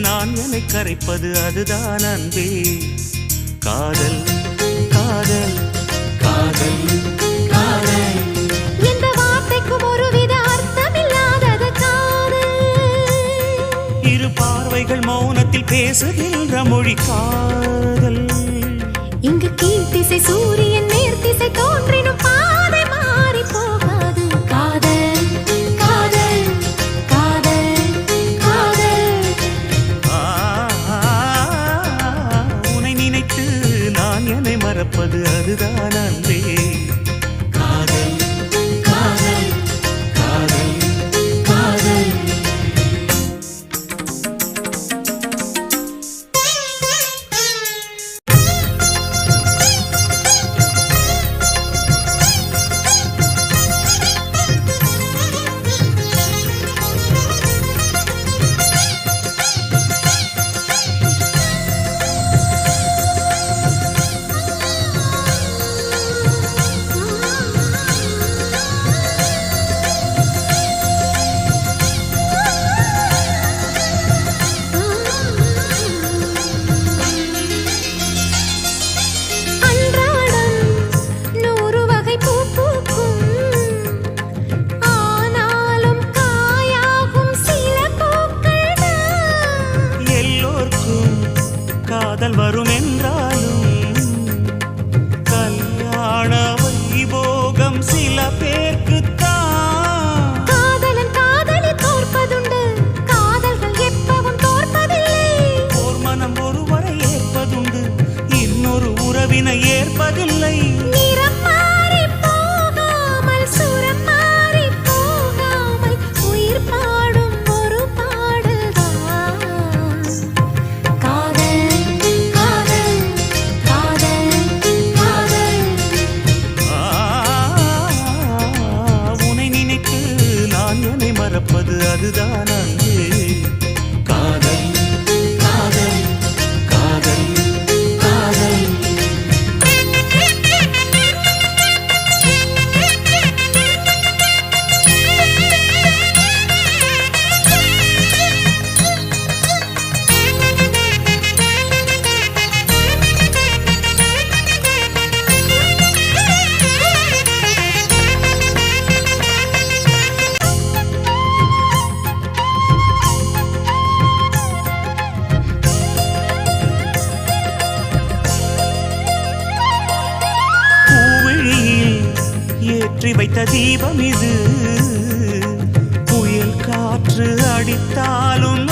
நான் என்னை கரைப்பது அதுதான் அன்பே. காதல் காதல் காதல் காதல், இந்த வார்த்தைக்கும் ஒருவித அர்த்தமில்லாதது காதல். இரு பார்வைகள் மௌனத்தில் பேசுகின்ற மொழி காதல். இங்கு கீழ்த்திசை சூரியன் நேர்த்திசை தோன்றினும் பாதை மாறி போகாது. காதல் காதல் காதல் காதல். உன்னை நினைத்து நான் என்னை மறப்பது அதுதான் அன்பே. காதல் காதல் காதல் காதல். காதல் வரும் என்றாலும் கல்யாண வைபோகம் சில பேர்க்குத்தான். காதலன் காதலி தோற்பதுண்டு, காதல்கள் எப்பவும் தோற்பதில்லை. ஓர் மனம் ஒருவரை ஏற்பதுண்டு, இன்னொரு உறவினை ஏற்பதில்லை. நிறம் மாறி போகாமல் சுரம் மாறி போகாமல் உயிர் பாடும் ஒரு பாடல்தான் காதல். மறப்பது அதுதான் அன்பே. காதல் காதல் காதல் காதல். ஏற்றி வைத்த தீபம் இது, புயல் காற்று அடித்தாலும்